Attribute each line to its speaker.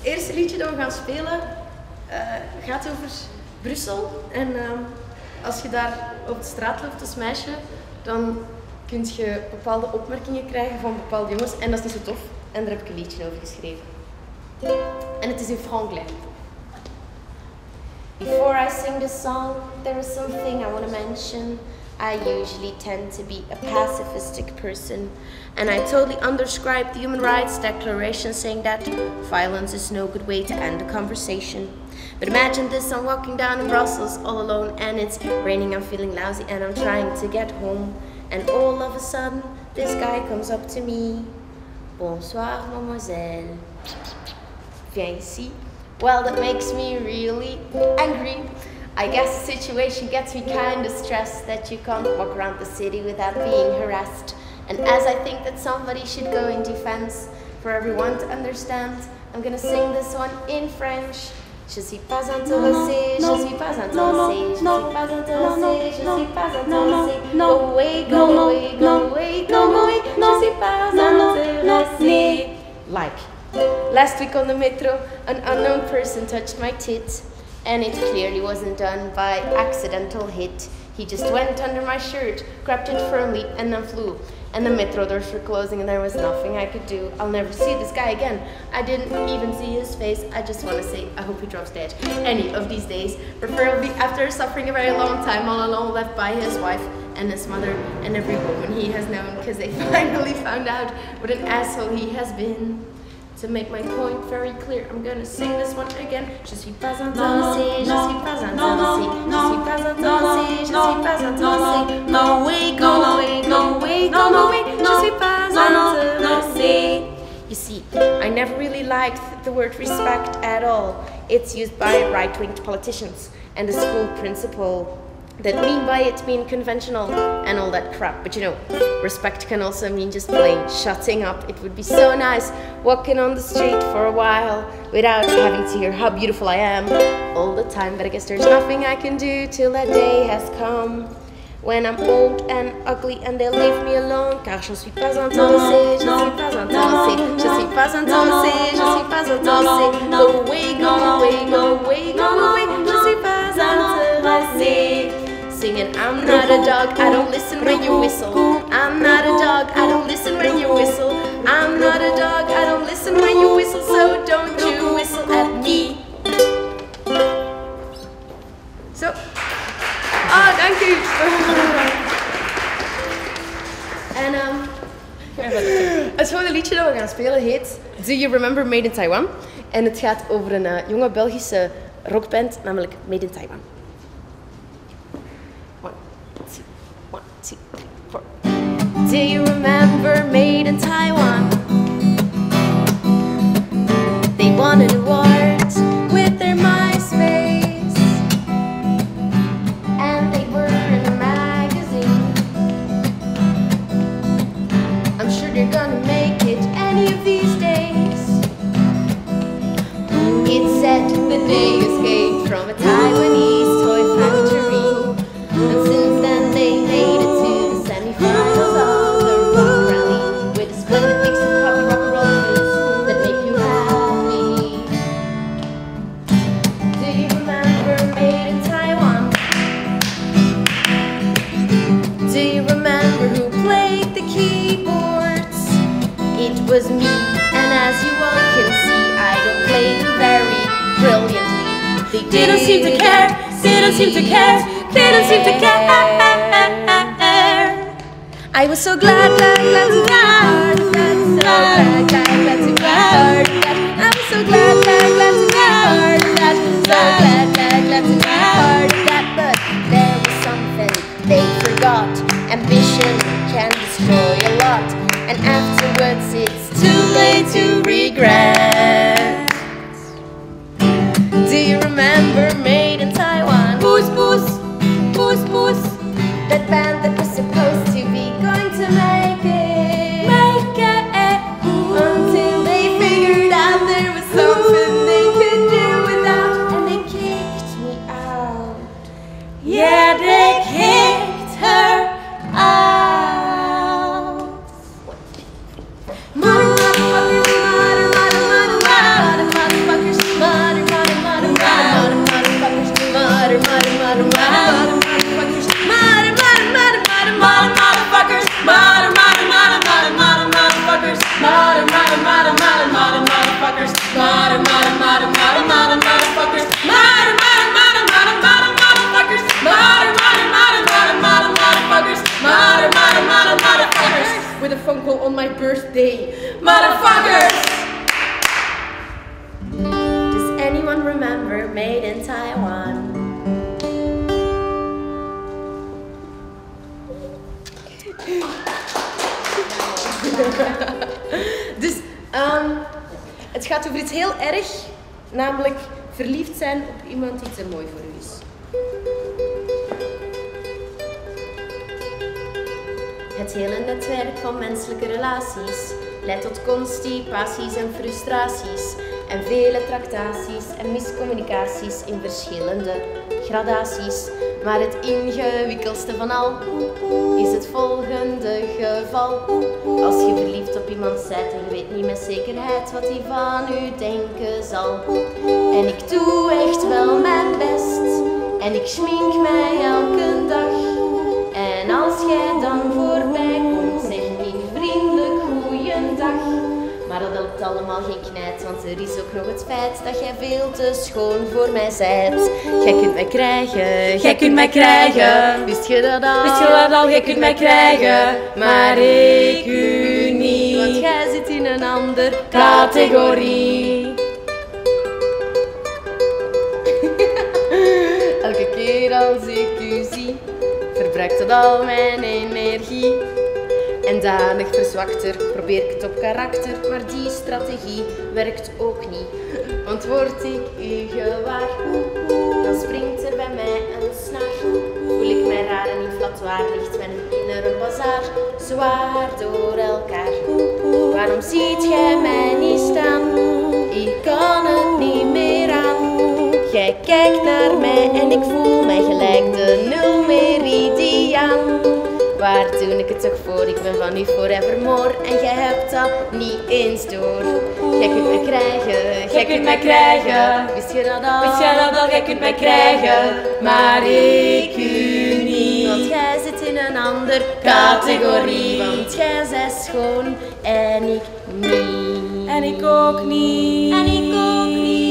Speaker 1: eerste liedje dat we gaan spelen gaat over Brussel. En als je daar op de straat loopt als meisje, dan kun je bepaalde opmerkingen krijgen van bepaalde jongens. En dat is niet zo tof. En daar heb ik een liedje over geschreven. En het is in franglais. Before I sing this song, there is something I want to mention. I usually tend to be a pacifistic person, and I totally underscribe the Human Rights Declaration saying that violence is no good way to end a conversation. But imagine this, I'm walking down in Brussels all alone and it's raining, I'm feeling lousy and I'm trying to get home. And all of a sudden, this guy comes up to me. Bonsoir, mademoiselle. Viens ici. Well, that makes me really angry. I guess the situation gets me kind of stressed that you can't walk around the city without being harassed. And as I think that somebody should go in defense for everyone to understand, I'm gonna sing this one in French. Je suis pas intéressée, je suis pas intéressée, je suis pas intéressée, je suis pas intéressée. Go away, go away, go away, go away, je suis pas intéressée. Like, last week on the metro, an unknown person touched my tit, and it clearly wasn't done by accidental hit. He just went under my shirt, grabbed it firmly, and then flew. And the metro doors were closing and there was nothing I could do. I'll never see this guy again. I didn't even see his face. I just want to say, I hope he drops dead any of these days. Preferably after suffering a very long time all alone, left by his wife and his mother and every woman he has known, because they finally found out what an asshole he has been. To make my point very clear, I'm gonna sing this one again. Je suis pas intéressée, je suis pas intéressée, je suis pas intéressée, je suis pas intéressée. Go away, go away, go away, go away, je suis pas intéressée. You see, I never really liked the word respect at all. It's used by right-wing politicians and the school principal that mean by it being conventional and all that crap. But you know, respect can also mean just plain shutting up. It would be so nice walking on the street for a while without having to hear how beautiful I am all the time. But I guess there's nothing I can do till that day has come, when I'm old and ugly and they'll leave me alone. Car je suis pas intéressée, je suis pas intéressée, je suis pas intéressée, je suis pas intéressée. Go away, go away, go away, go away, je suis pas intéressée. Singing, I'm not a dog, I don't listen when you whistle. I'm not a dog, I don't listen when you whistle. I'm not a dog, I don't listen when you whistle. So don't you whistle at me. Zo. Ah, dank u. En het volgende liedje dat we gaan spelen heet Do You Remember Made in Taiwan? En het gaat over een jonge Belgische rockband, namelijk Made in Taiwan. 1, 2, 3, 4. Do you remember Made in Taiwan? They won an award with their MySpace, and they were in a magazine. I'm sure they're gonna make it any of these days. It said that they escaped from a Taiwanese toy factory, and since then they made it to the semi-finals of the rock rally with a splendid mix of pop rock and roll tunes that make you happy. Do you remember Made in Taiwan? Do you remember who played the keyboards? It was me, and as you all can see, I don't play them very brilliantly. They didn't seem to care, didn't seem to care, didn't seem to care. I was so glad, glad, glad to be hard, so glad, glad, glad to be hard. I was so glad, glad, glad to be hard, so glad, glad, glad to be hard. But there was something they forgot. Ambition can destroy a lot, and afterwards it's too late to regret. Do you remember Made in Taiwan? Puss, puss, puss, puss. That band that was supposed to be going to make it, until they figured out there was something they could do without, and they kicked me out. Yeah, they kicked her out. Mother, mother, mother, mother, mother, mother. Het gaat over iets heel erg, namelijk verliefd zijn op iemand die te mooi voor u is. Het hele netwerk van menselijke relaties leidt tot constipaties en frustraties en vele tractaties en miscommunicaties in verschillende gradaties. Maar het ingewikkeldste van al is het volgende geval. Als je verliefd op iemand bent en je weet niet met zekerheid wat hij van u denken zal. En ik doe echt wel mijn best en ik schmink mij elke dag. En als jij dan voorbij komt, zeg ik vriendelijk goeiedag. Maar dat helpt allemaal geen knijt, want er is ook nog het feit dat jij veel te schoon voor mij zijt. Jij kunt mij krijgen, jij kunt mij krijgen. Wist je dat al? Wist je dat al? Jij kunt mij krijgen, maar ik u niet. Want jij zit in een andere categorie. Elke keer als ik u zie, verbruikt dat al mijn energie. En danig verzwakter probeer ik het op karakter, maar die strategie werkt ook niet. Want word ik u gewaar, dan springt er bij mij een snaar. Voel ik mij raar en inflatoir, ligt mijn innere bazaar zwaar door elkaar. Waarom ziet jij mij niet staan? Ik kan het niet meer aan. Jij kijkt naar mij en ik voel mij gelijk de nul meridiaan. Waar doe ik het toch voor? Ik ben van u forevermore en jij hebt dat niet eens door. Jij kunt mij krijgen, jij kunt mij krijgen. Wist je dat al? Wist je dat al? Jij kunt mij krijgen, maar ik u niet. Want jij zit in een andere categorie. Want jij bent schoon en ik niet.
Speaker 2: En ik ook niet.
Speaker 1: En ik ook niet.